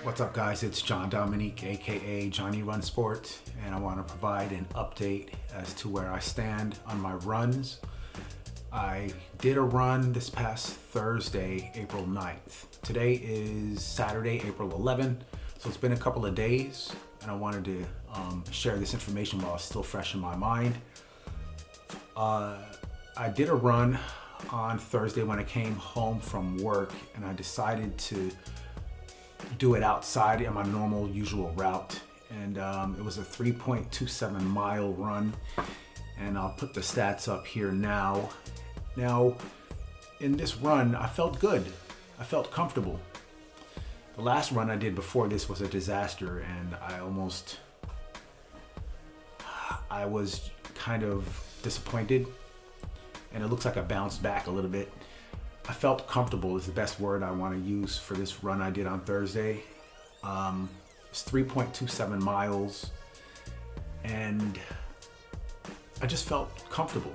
What's up, guys? It's John Dominique, aka Johnny Run Sport, and I want to provide an update as to where I stand on my runs. I did a run this past Thursday, April 9th. Today is Saturday, April 11th, so it's been a couple of days, and I wanted to share this information while it's still fresh in my mind. I did a run on Thursday when I came home from work, and I decided to do it outside in my normal usual route, and it was a 3.27 mile run, and I'll put the stats up here now. In this run, I felt good. I felt comfortable. The last run I did before this was a disaster, and I was kind of disappointed, and it looks like I bounced back a little bit. I felt comfortable is the best word I want to use for this run I did on Thursday. It's 3.27 miles, and I just felt comfortable.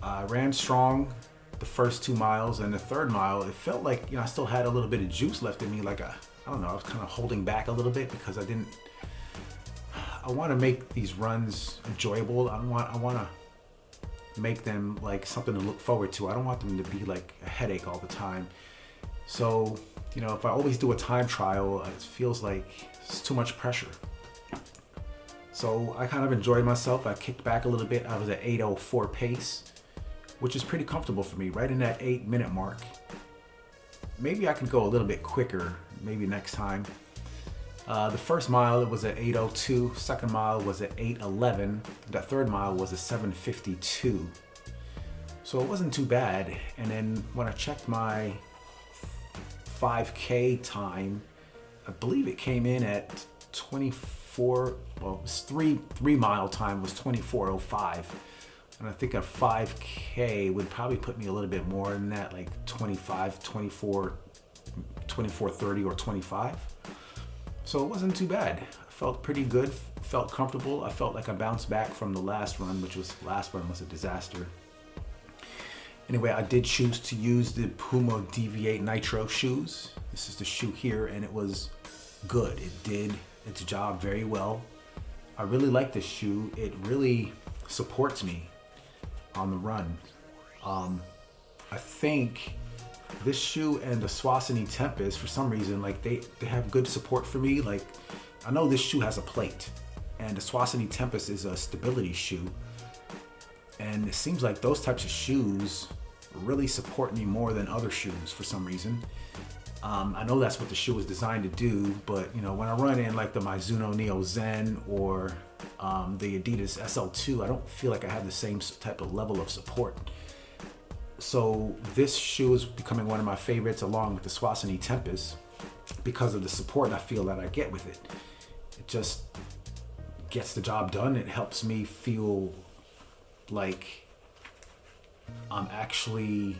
I ran strong the first 2 miles, and the third mile, it felt like, I still had a little bit of juice left in me. Like, I don't know, I was kind of holding back a little bit because I want to make these runs enjoyable. I want to make them like something to look forward to. I don't want them to be like a headache all the time. So, if I always do a time trial, it feels like it's too much pressure. So I kind of enjoyed myself. I kicked back a little bit. I was at 8:04 pace, which is pretty comfortable for me, right in that 8-minute mark. Maybe I can go a little bit quicker, maybe next time. The first mile, it was at 8:02. Second mile was at 8:11. The third mile was at 7:52. So it wasn't too bad. And then when I checked my 5K time, I believe it came in at 24. Well, it was three mile time was 24:05. And I think a 5K would probably put me a little bit more than that, like 25, 24, 24:30 or 25. So it wasn't too bad. I felt pretty good, felt comfortable. I felt like I bounced back from the last run, which was a disaster. Anyway, I did choose to use the Puma Deviate Nitro shoes. This is the shoe here, and it was good. It did its job very well. I really like this shoe. It really supports me on the run. I think this shoe and the Swasini Tempest, for some reason, like they have good support for me. Like, I know this shoe has a plate, and the Swasini Tempest is a stability shoe, and it seems like those types of shoes really support me more than other shoes for some reason. I know that's what the shoe is designed to do, but when I run in like the Mizuno Neo Zen or the Adidas SL2, I don't feel like I have the same type of level of support. So this shoe is becoming one of my favorites, along with the Swasini Tempest, because of the support I feel that I get with it. It just gets the job done. It helps me feel like I'm actually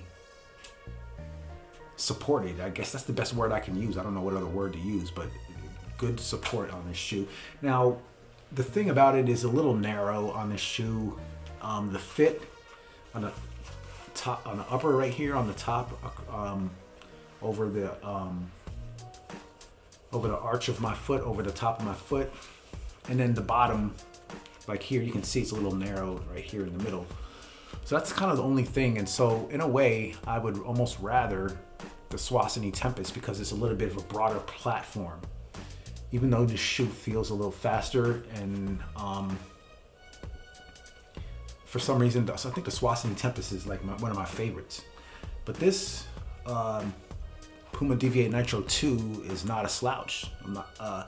supported. I guess that's the best word I can use. I don't know what other word to use, but good support on this shoe. Now, the thing about it is a little narrow on this shoe. The fit on the top, on the upper right here on the top, over the arch of my foot, over the top of my foot, and then the bottom, like here, you can see it's a little narrow right here in the middle. So that's kind of the only thing. And so in a way, I would almost rather the Swasini Tempest because it's a little bit of a broader platform, even though this shoe feels a little faster. And for some reason, so I think the Swasini Tempest is like one of my favorites. But this Puma Deviate Nitro 2 is not a slouch. I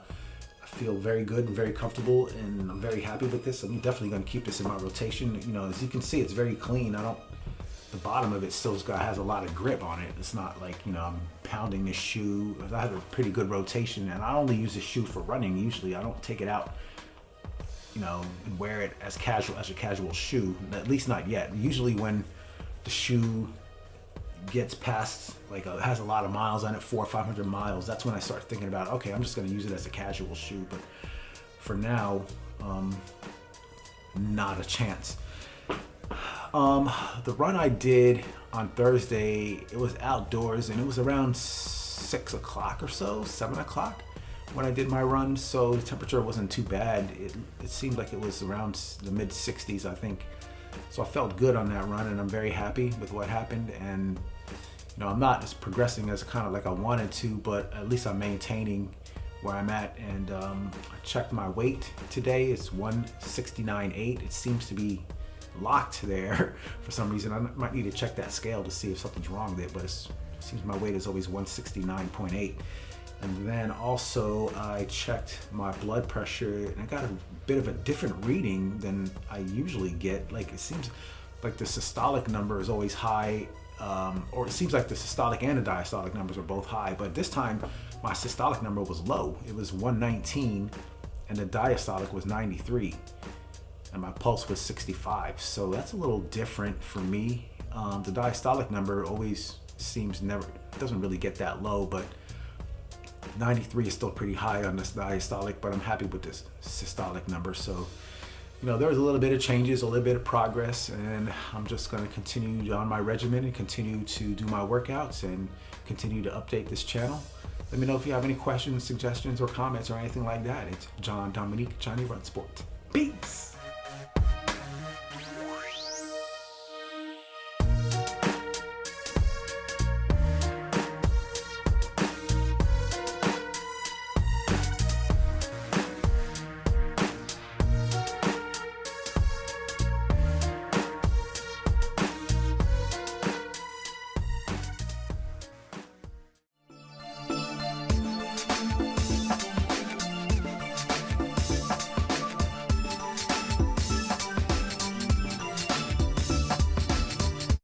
feel very good and very comfortable, and I'm very happy with this. I'm definitely going to keep this in my rotation. As you can see, it's very clean. The bottom of it still has a lot of grip on it. It's not like, I'm pounding this shoe. I have a pretty good rotation, and I only use this shoe for running. Usually I don't take it out, and wear it as a casual shoe, at least not yet. Usually when the shoe gets past, like, has a lot of miles on it, 400 or 500 miles, that's when I start thinking about, okay, I'm just going to use it as a casual shoe. But for now, not a chance. The run I did on Thursday, it was outdoors, and it was around 6 o'clock or so, 7 o'clock when I did my run. So the temperature wasn't too bad. It seemed like it was around the mid 60s, I think. So I felt good on that run, and I'm very happy with what happened. And I'm not as progressing as kind of like I wanted to, but at least I'm maintaining where I'm at. And I checked my weight today. It's 169.8. It seems to be locked there for some reason. I might need to check that scale to see if something's wrong there, but it seems my weight is always 169.8. And then also I checked my blood pressure, and I got a bit of a different reading than I usually get. Like, it seems like the systolic number is always high, or it seems like the systolic and the diastolic numbers are both high, but this time my systolic number was low. It was 119 and the diastolic was 93 and my pulse was 65. So that's a little different for me. The diastolic number always doesn't really get that low, but 93 is still pretty high on this diastolic, but I'm happy with this systolic number. So, there was a little bit of changes, a little bit of progress, and I'm just going to continue on my regimen and continue to do my workouts and continue to update this channel. Let me know if you have any questions, suggestions, or comments or anything like that. It's John Dominique, Johnny Run Sport. Peace!